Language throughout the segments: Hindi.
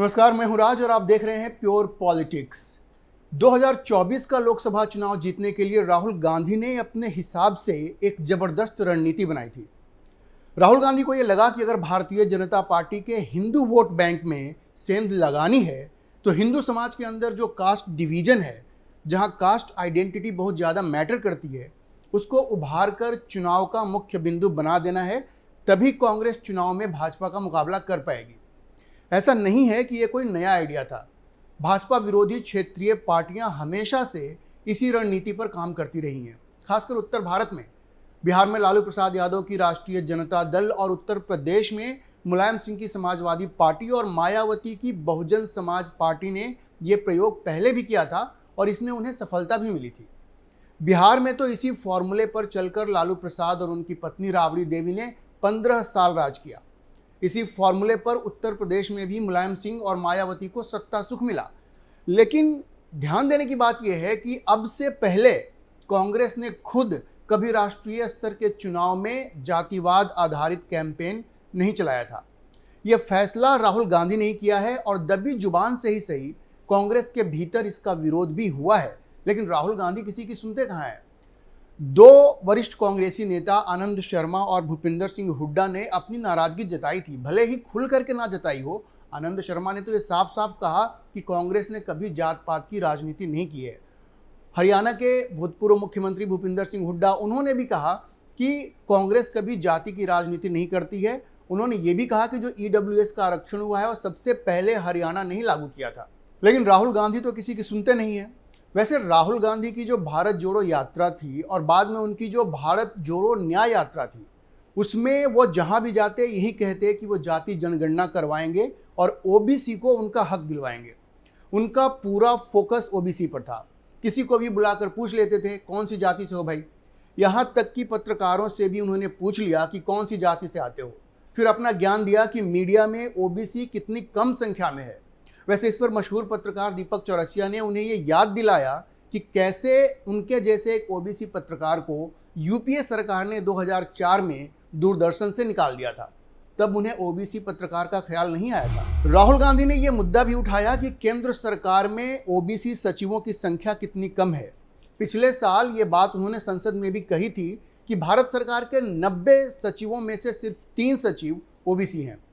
नमस्कार, मैं हूं राज और आप देख रहे हैं प्योर पॉलिटिक्स। 2024 का लोकसभा चुनाव जीतने के लिए राहुल गांधी ने अपने हिसाब से एक जबरदस्त रणनीति बनाई थी। राहुल गांधी को यह लगा कि अगर भारतीय जनता पार्टी के हिंदू वोट बैंक में सेंध लगानी है तो हिंदू समाज के अंदर जो कास्ट डिवीजन है, जहां कास्ट आइडेंटिटी बहुत ज़्यादा मैटर करती है, उसको उभार कर चुनाव का मुख्य बिंदु बना देना है। तभी कांग्रेस चुनाव में भाजपा का मुकाबला कर पाएगी। ऐसा नहीं है कि यह कोई नया आइडिया था। भाजपा विरोधी क्षेत्रीय पार्टियां हमेशा से इसी रणनीति पर काम करती रही हैं, खासकर उत्तर भारत में। बिहार में लालू प्रसाद यादव की राष्ट्रीय जनता दल और उत्तर प्रदेश में मुलायम सिंह की समाजवादी पार्टी और मायावती की बहुजन समाज पार्टी ने यह प्रयोग पहले भी किया था और इसमें उन्हें सफलता भी मिली थी। बिहार में तो इसी फॉर्मूले पर चलकर लालू प्रसाद और उनकी पत्नी राबड़ी देवी ने 15 साल राज किया। इसी फॉर्मूले पर उत्तर प्रदेश में भी मुलायम सिंह और मायावती को सत्ता सुख मिला। लेकिन ध्यान देने की बात यह है कि अब से पहले कांग्रेस ने खुद कभी राष्ट्रीय स्तर के चुनाव में जातिवाद आधारित कैंपेन नहीं चलाया था। यह फैसला राहुल गांधी ने ही किया है और दबी जुबान से ही सही, कांग्रेस के भीतर इसका विरोध भी हुआ है, लेकिन राहुल गांधी किसी की सुनते कहाँ हैं। दो वरिष्ठ कांग्रेसी नेता आनंद शर्मा और भूपिंदर सिंह हुड्डा ने अपनी नाराजगी जताई थी, भले ही खुल करके ना जताई हो। आनंद शर्मा ने तो ये साफ साफ कहा कि कांग्रेस ने कभी जात पात की राजनीति नहीं की है। हरियाणा के भूतपूर्व मुख्यमंत्री भूपिंदर सिंह हुड्डा, उन्होंने भी कहा कि कांग्रेस कभी जाति की राजनीति नहीं करती है। उन्होंने ये भी कहा कि जो EWS का आरक्षण हुआ है और सबसे पहले हरियाणा ने ही लागू किया था। लेकिन राहुल गांधी तो किसी की सुनते नहीं है। वैसे राहुल गांधी की जो भारत जोड़ो यात्रा थी और बाद में उनकी जो भारत जोड़ो न्याय यात्रा थी, उसमें वो जहां भी जाते यही कहते कि वो जाति जनगणना करवाएंगे और OBC को उनका हक दिलवाएंगे। उनका पूरा फोकस OBC पर था। किसी को भी बुलाकर पूछ लेते थे, कौन सी जाति से हो भाई। यहां तक कि पत्रकारों से भी उन्होंने पूछ लिया कि कौन सी जाति से आते हो। फिर अपना ज्ञान दिया कि मीडिया में OBC कितनी कम संख्या में है। वैसे इस पर मशहूर पत्रकार दीपक चौरसिया ने उन्हें ये याद दिलाया कि कैसे उनके जैसे एक OBC पत्रकार को UPA सरकार ने 2004 में दूरदर्शन से निकाल दिया था। तब उन्हें OBC पत्रकार का ख्याल नहीं आया था। राहुल गांधी ने यह मुद्दा भी उठाया कि केंद्र सरकार में OBC सचिवों की संख्या कितनी कम है। पिछले साल ये बात उन्होंने संसद में भी कही थी कि भारत सरकार के 90 सचिवों में से सिर्फ 3 सचिव OBC हैं।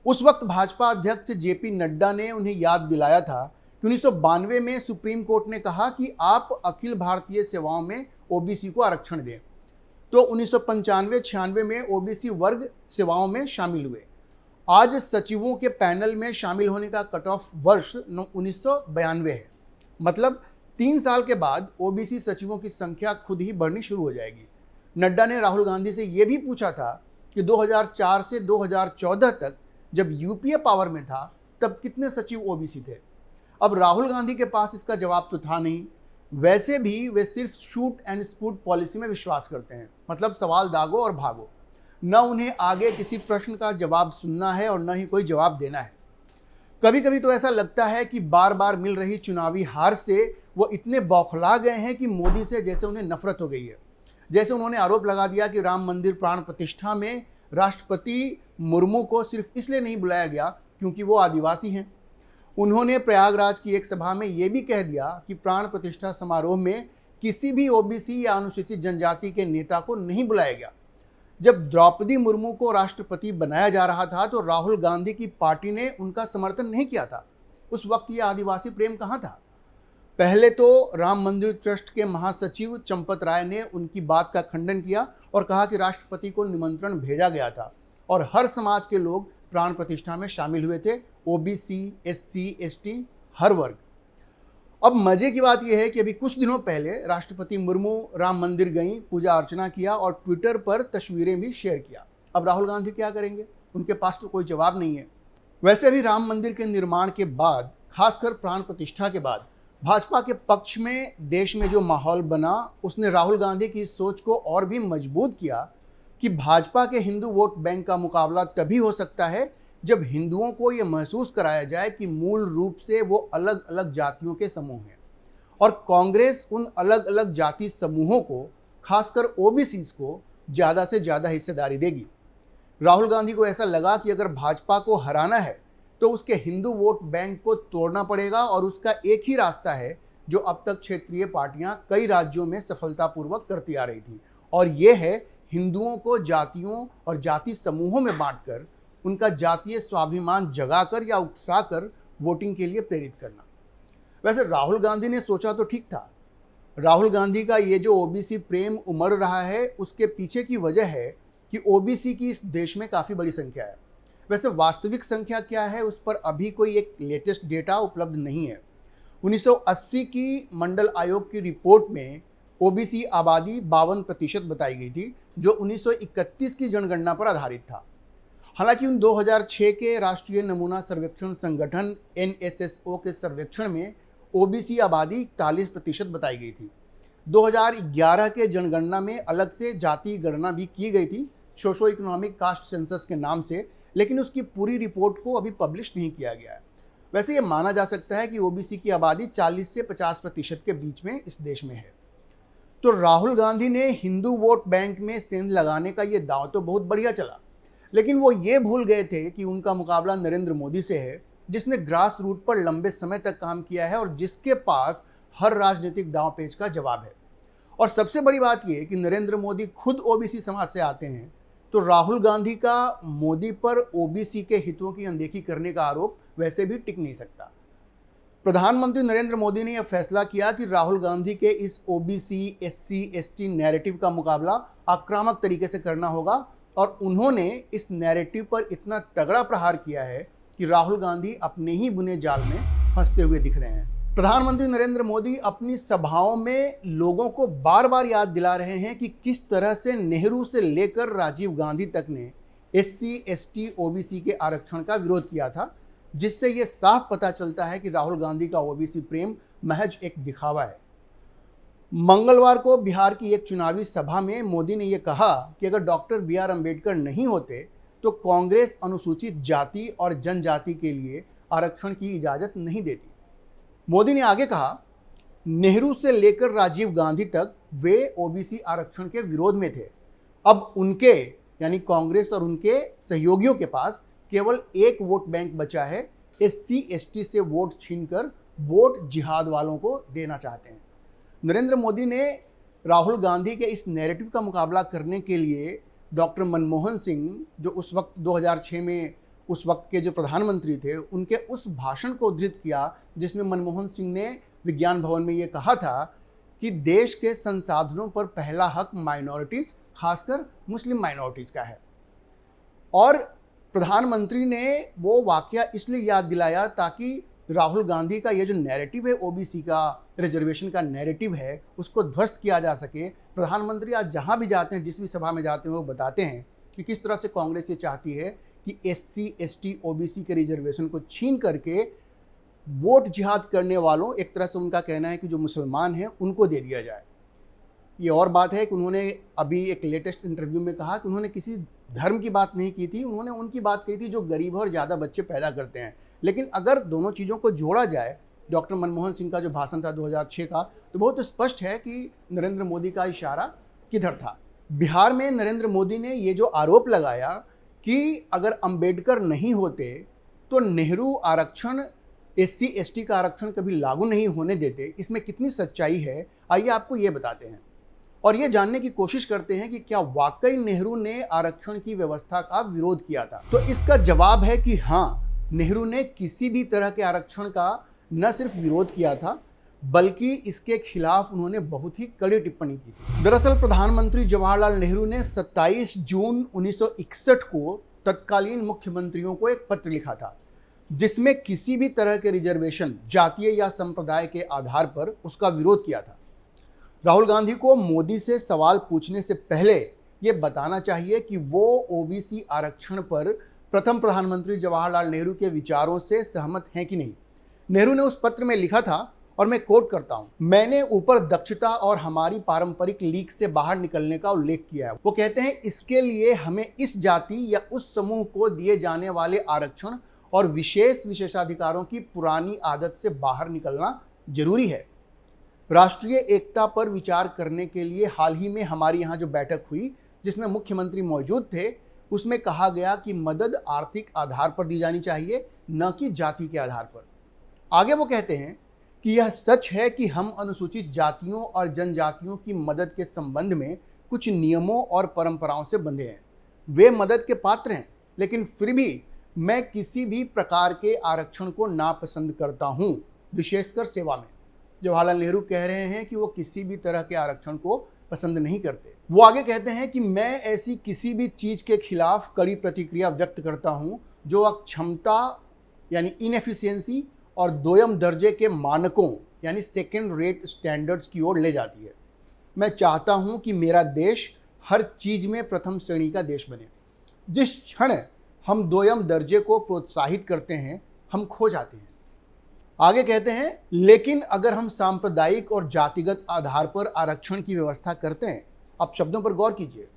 उस वक्त भाजपा अध्यक्ष JP नड्डा ने उन्हें याद दिलाया था कि 1992 में सुप्रीम कोर्ट ने कहा कि आप अखिल भारतीय सेवाओं में OBC को आरक्षण दें। तो 1995-96 में OBC वर्ग सेवाओं में शामिल हुए। आज सचिवों के पैनल में शामिल होने का कट ऑफ वर्ष 1992 है। मतलब 3 साल के बाद OBC सचिवों की संख्या खुद ही बढ़नी शुरू हो जाएगी। नड्डा ने राहुल गांधी से यह भी पूछा था कि 2004 से 2014 तक जब UPA पावर में था तब कितने सचिव OBC थे। अब राहुल गांधी के पास इसका जवाब तो था नहीं। वैसे भी वे सिर्फ शूट एंड स्कूट पॉलिसी में विश्वास करते हैं, मतलब सवाल दागो और भागो। न उन्हें आगे किसी प्रश्न का जवाब सुनना है और न ही कोई जवाब देना है। कभी कभी तो ऐसा लगता है कि बार बार मिल रही चुनावी हार से वो इतने बौखला गए हैं कि मोदी से जैसे उन्हें नफरत हो गई है। जैसे उन्होंने आरोप लगा दिया कि राम मंदिर प्राण प्रतिष्ठा में राष्ट्रपति मुर्मू को सिर्फ इसलिए नहीं बुलाया गया क्योंकि वो आदिवासी हैं। उन्होंने प्रयागराज की एक सभा में ये भी कह दिया कि प्राण प्रतिष्ठा समारोह में किसी भी OBC या अनुसूचित जनजाति के नेता को नहीं बुलाया गया। जब द्रौपदी मुर्मू को राष्ट्रपति बनाया जा रहा था तो राहुल गांधी की पार्टी ने उनका समर्थन नहीं किया था। उस वक्त ये आदिवासी प्रेम कहाँ था। पहले तो राम मंदिर ट्रस्ट के महासचिव चंपत राय ने उनकी बात का खंडन किया और कहा कि राष्ट्रपति को निमंत्रण भेजा गया था और हर समाज के लोग प्राण प्रतिष्ठा में शामिल हुए थे, OBC, SC, ST, हर वर्ग। अब मजे की बात यह है कि अभी कुछ दिनों पहले राष्ट्रपति मुर्मू राम मंदिर गई, पूजा अर्चना किया और ट्विटर पर तस्वीरें भी शेयर किया। अब राहुल गांधी क्या करेंगे? उनके पास तो कोई जवाब नहीं है। वैसे भी राम मंदिर के निर्माण के बाद, खासकर प्राण प्रतिष्ठा के बाद, भाजपा के पक्ष में देश में जो माहौल बना, उसने राहुल गांधी की सोच को और भी मजबूत किया कि भाजपा के हिंदू वोट बैंक का मुकाबला तभी हो सकता है जब हिंदुओं को यह महसूस कराया जाए कि मूल रूप से वो अलग अलग जातियों के समूह हैं और कांग्रेस उन अलग अलग जाति समूहों को, खासकर OBCs को ज़्यादा से ज़्यादा हिस्सेदारी देगी। राहुल गांधी को ऐसा लगा कि अगर भाजपा को हराना है तो उसके हिंदू वोट बैंक को तोड़ना पड़ेगा और उसका एक ही रास्ता है जो अब तक क्षेत्रीय पार्टियां कई राज्यों में सफलतापूर्वक करती आ रही थी, और ये है हिंदुओं को जातियों और जाति समूहों में बांटकर उनका जातीय स्वाभिमान जगाकर या उकसाकर वोटिंग के लिए प्रेरित करना। वैसे राहुल गांधी ने सोचा तो ठीक था। राहुल गांधी का ये जो ओबीसी प्रेम उमड़ रहा है, उसके पीछे की वजह है कि ओबीसी की इस देश में काफ़ी बड़ी संख्या है। वैसे वास्तविक संख्या क्या है, उस पर अभी कोई एक लेटेस्ट डेटा उपलब्ध नहीं है। 1980 की मंडल आयोग की रिपोर्ट में ओबीसी आबादी 52% बताई गई थी, जो 1931 की जनगणना पर आधारित था। हालांकि उन 2006 के राष्ट्रीय नमूना सर्वेक्षण संगठन NSSO के सर्वेक्षण में ओबीसी आबादी 41% बताई गई थी। 2011 के जनगणना में अलग से जाति गणना भी की गई थी, सोशो इकोनॉमिक कास्ट सेंसस के नाम से, लेकिन उसकी पूरी रिपोर्ट को अभी पब्लिश नहीं किया गया है। वैसे ये माना जा सकता है कि ओबीसी की आबादी 40 से 50% के बीच में इस देश में है। तो राहुल गांधी ने हिंदू वोट बैंक में सेंध लगाने का ये दांव तो बहुत बढ़िया चला, लेकिन वो ये भूल गए थे कि उनका मुकाबला नरेंद्र मोदी से है, जिसने ग्रास रूट पर लंबे समय तक काम किया है और जिसके पास हर राजनीतिक दांव पेच का जवाब है। और सबसे बड़ी बात यह कि नरेंद्र मोदी खुद ओबीसी समाज से आते हैं, तो राहुल गांधी का मोदी पर ओबीसी के हितों की अनदेखी करने का आरोप वैसे भी टिक नहीं सकता। प्रधानमंत्री नरेंद्र मोदी ने यह फैसला किया कि राहुल गांधी के इस ओबीसी SC ST नैरेटिव का मुकाबला आक्रामक तरीके से करना होगा, और उन्होंने इस नैरेटिव पर इतना तगड़ा प्रहार किया है कि राहुल गांधी अपने ही बुने जाल में फंसते हुए दिख रहे हैं। प्रधानमंत्री नरेंद्र मोदी अपनी सभाओं में लोगों को बार बार याद दिला रहे हैं कि किस तरह से नेहरू से लेकर राजीव गांधी तक ने SC ST OBC के आरक्षण का विरोध किया था, जिससे ये साफ पता चलता है कि राहुल गांधी का ओबीसी प्रेम महज एक दिखावा है। मंगलवार को बिहार की एक चुनावी सभा में मोदी ने यह कहा कि अगर डॉक्टर BR अम्बेडकर नहीं होते तो कांग्रेस अनुसूचित जाति और जनजाति के लिए आरक्षण की इजाज़त नहीं देती। मोदी ने आगे कहा, नेहरू से लेकर राजीव गांधी तक वे ओबीसी आरक्षण के विरोध में थे। अब उनके यानी कांग्रेस और उनके सहयोगियों के पास केवल एक वोट बैंक बचा है। SC ST से वोट छीनकर वोट जिहाद वालों को देना चाहते हैं। नरेंद्र मोदी ने राहुल गांधी के इस नैरेटिव का मुकाबला करने के लिए डॉक्टर मनमोहन सिंह, जो उस वक्त 2006 में उस वक्त के जो प्रधानमंत्री थे, उनके उस भाषण को उद्धृत किया जिसमें मनमोहन सिंह ने विज्ञान भवन में ये कहा था कि देश के संसाधनों पर पहला हक माइनॉरिटीज़, खासकर मुस्लिम माइनॉरिटीज़ का है। और प्रधानमंत्री ने वो वाकया इसलिए याद दिलाया ताकि राहुल गांधी का ये जो नैरेटिव है, ओबीसी का रिजर्वेशन का नैरेटिव है, उसको ध्वस्त किया जा सके। प्रधानमंत्री आज जहाँ भी जाते हैं, जिस भी सभा में जाते हैं, वो बताते हैं कि किस तरह से कांग्रेस ये चाहती है कि SC ST OBC के रिजर्वेशन को छीन करके वोट जिहाद करने वालों, एक तरह से उनका कहना है कि जो मुसलमान हैं उनको दे दिया जाए। ये और बात है कि उन्होंने अभी एक लेटेस्ट इंटरव्यू में कहा कि उन्होंने किसी धर्म की बात नहीं की थी, उन्होंने उनकी बात कही थी जो गरीब और ज़्यादा बच्चे पैदा करते हैं। लेकिन अगर दोनों चीज़ों को जोड़ा जाए, डॉक्टर मनमोहन सिंह का जो भाषण था 2006 का, तो बहुत स्पष्ट है कि नरेंद्र मोदी का इशारा किधर था। बिहार में नरेंद्र मोदी ने ये जो आरोप लगाया कि अगर अंबेडकर नहीं होते तो नेहरू आरक्षण, SC ST का आरक्षण कभी लागू नहीं होने देते, इसमें कितनी सच्चाई है, आइए आपको ये बताते हैं और ये जानने की कोशिश करते हैं कि क्या वाकई नेहरू ने आरक्षण की व्यवस्था का विरोध किया था। तो इसका जवाब है कि हाँ, नेहरू ने किसी भी तरह के आरक्षण का न सिर्फ विरोध किया था, बल्कि इसके खिलाफ उन्होंने बहुत ही कड़ी टिप्पणी की थी। दरअसल प्रधानमंत्री जवाहरलाल नेहरू ने 27 जून 1961 को तत्कालीन मुख्यमंत्रियों को एक पत्र लिखा था, जिसमें किसी भी तरह के रिजर्वेशन जातीय या संप्रदाय के आधार पर उसका विरोध किया था। राहुल गांधी को मोदी से सवाल पूछने से पहले ये बताना चाहिए कि वो ओबीसी आरक्षण पर प्रथम प्रधानमंत्री जवाहरलाल नेहरू के विचारों से सहमत हैं कि नहीं। नेहरू ने उस पत्र में लिखा था, और मैं कोट करता हूं, मैंने ऊपर दक्षता और हमारी पारंपरिक लीक से बाहर निकलने का उल्लेख किया है। वो कहते हैं इसके लिए हमें इस जाति या उस समूह को दिए जाने वाले आरक्षण और विशेष विशेषाधिकारों की पुरानी आदत से बाहर निकलना जरूरी है। राष्ट्रीय एकता पर विचार करने के लिए हाल ही में हमारे यहाँ जो बैठक हुई, जिसमें मुख्यमंत्री मौजूद थे, उसमें कहा गया कि मदद आर्थिक आधार पर दी जानी चाहिए, न कि जाति के आधार पर। आगे वो कहते हैं कि यह सच है कि हम अनुसूचित जातियों और जनजातियों की मदद के संबंध में कुछ नियमों और परंपराओं से बंधे हैं। वे मदद के पात्र हैं, लेकिन फिर भी मैं किसी भी प्रकार के आरक्षण को नापसंद करता हूं, विशेषकर सेवा में। जवाहरलाल नेहरू कह रहे हैं कि वो किसी भी तरह के आरक्षण को पसंद नहीं करते। वो आगे कहते हैं कि मैं ऐसी किसी भी चीज के खिलाफ कड़ी प्रतिक्रिया व्यक्त करता हूं जो अक्षमता यानी इनएफिशिएंसी और दोयम दर्जे के मानकों यानी सेकेंड रेट स्टैंडर्ड्स की ओर ले जाती है। मैं चाहता हूं कि मेरा देश हर चीज में प्रथम श्रेणी का देश बने। जिस क्षण हम दोयम दर्जे को प्रोत्साहित करते हैं, हम खो जाते हैं। आगे कहते हैं, लेकिन अगर हम सांप्रदायिक और जातिगत आधार पर आरक्षण की व्यवस्था करते हैं, आप शब्दों पर गौर कीजिए,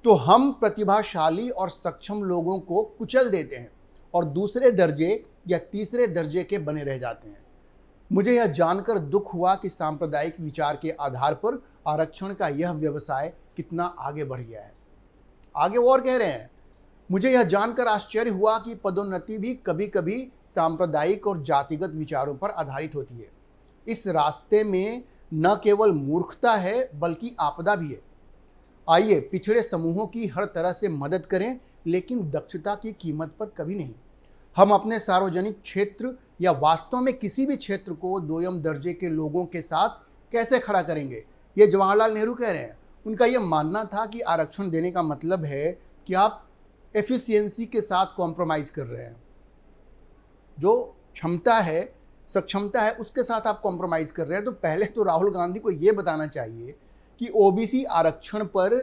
तो हम प्रतिभाशाली और सक्षम लोगों को कुचल देते हैं और दूसरे दर्जे या तीसरे दर्जे के बने रह जाते हैं। मुझे यह जानकर दुख हुआ कि सांप्रदायिक विचार के आधार पर आरक्षण का यह व्यवसाय कितना आगे बढ़ गया है। आगे वो और कह रहे हैं, मुझे यह जानकर आश्चर्य हुआ कि पदोन्नति भी कभी कभी सांप्रदायिक और जातिगत विचारों पर आधारित होती है। इस रास्ते में न केवल मूर्खता है बल्कि आपदा भी है। आइए पिछड़े समूहों की हर तरह से मदद करें, लेकिन दक्षता की कीमत पर कभी नहीं। हम अपने सार्वजनिक क्षेत्र या वास्तव में किसी भी क्षेत्र को दोयम दर्जे के लोगों के साथ कैसे खड़ा करेंगे, ये जवाहरलाल नेहरू कह रहे हैं। उनका यह मानना था कि आरक्षण देने का मतलब है कि आप एफिशिएंसी के साथ कॉम्प्रोमाइज कर रहे हैं। जो क्षमता है, सक्षमता है, उसके साथ आप कॉम्प्रोमाइज कर रहे हैं। तो पहले तो राहुल गांधी को यह बताना चाहिए कि ओबीसी आरक्षण पर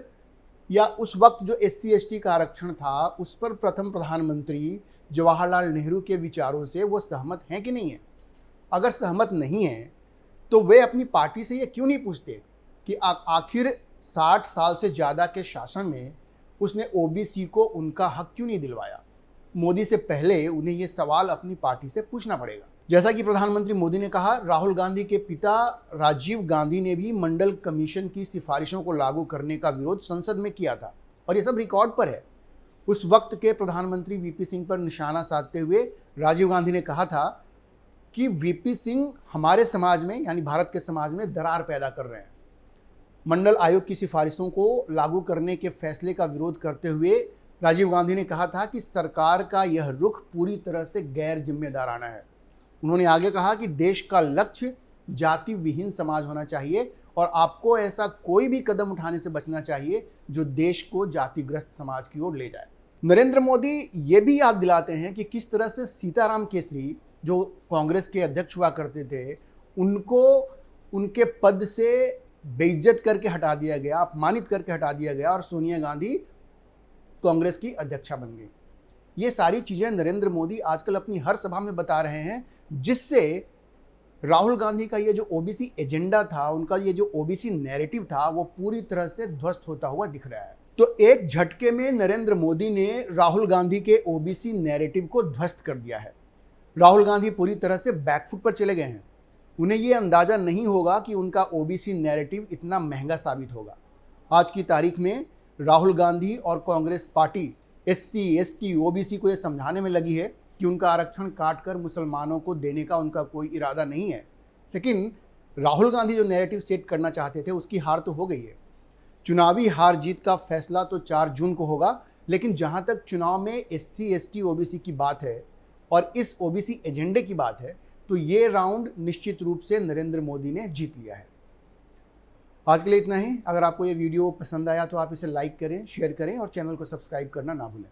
या उस वक्त जो एससी एसटी का आरक्षण था उस पर प्रथम प्रधानमंत्री जवाहरलाल नेहरू के विचारों से वो सहमत हैं कि नहीं है। अगर सहमत नहीं है तो वे अपनी पार्टी से ये क्यों नहीं पूछते कि आखिर 60 साल से ज़्यादा के शासन में उसने ओबीसी को उनका हक क्यों नहीं दिलवाया। मोदी से पहले उन्हें यह सवाल अपनी पार्टी से पूछना पड़ेगा। जैसा कि प्रधानमंत्री मोदी ने कहा, राहुल गांधी के पिता राजीव गांधी ने भी मंडल कमीशन की सिफारिशों को लागू करने का विरोध संसद में किया था और ये सब रिकॉर्ड पर है। उस वक्त के प्रधानमंत्री वीपी सिंह पर निशाना साधते हुए राजीव गांधी ने कहा था कि वीपी सिंह हमारे समाज में यानी भारत के समाज में दरार पैदा कर रहे हैं। मंडल आयोग की सिफारिशों को लागू करने के फैसले का विरोध करते हुए राजीव गांधी ने कहा था कि सरकार का यह रुख पूरी तरह से गैर जिम्मेदाराना है। उन्होंने आगे कहा कि देश का लक्ष्य जाति विहीन समाज होना चाहिए और आपको ऐसा कोई भी कदम उठाने से बचना चाहिए जो देश को जातिग्रस्त समाज की ओर ले जाए। नरेंद्र मोदी ये भी याद दिलाते हैं कि किस तरह से सीताराम केसरी जो कांग्रेस के अध्यक्ष हुआ करते थे, उनको उनके पद से बेइज्जत करके हटा दिया गया, अपमानित करके हटा दिया गया और सोनिया गांधी कांग्रेस की अध्यक्षा बन गई। ये सारी चीज़ें नरेंद्र मोदी आजकल अपनी हर सभा में बता रहे हैं, जिससे राहुल गांधी का ये जो ओबीसी एजेंडा था, उनका ये जो ओबीसी नैरेटिव था, वो पूरी तरह से ध्वस्त होता हुआ दिख रहा है। तो एक झटके में नरेंद्र मोदी ने राहुल गांधी के ओबीसी नैरेटिव को ध्वस्त कर दिया है। राहुल गांधी पूरी तरह से बैकफुट पर चले गए हैं। उन्हें ये अंदाज़ा नहीं होगा कि उनका ओबीसी नैरेटिव इतना महंगा साबित होगा। आज की तारीख में राहुल गांधी और Congress party SC ST OBC को ये समझाने में लगी है कि उनका आरक्षण काटकर मुसलमानों को देने का उनका कोई इरादा नहीं है। लेकिन राहुल गांधी जो नैरेटिव सेट करना चाहते थे उसकी हार तो हो गई है। चुनावी हार जीत का फैसला तो 4 जून को होगा, लेकिन जहां तक चुनाव में एससी एसटी ओबीसी की बात है और इस ओबीसी एजेंडे की बात है, तो ये राउंड निश्चित रूप से नरेंद्र मोदी ने जीत लिया है। आज के लिए इतना ही। अगर आपको ये वीडियो पसंद आया तो आप इसे लाइक करें, शेयर करें और चैनल को सब्सक्राइब करना ना भूलें।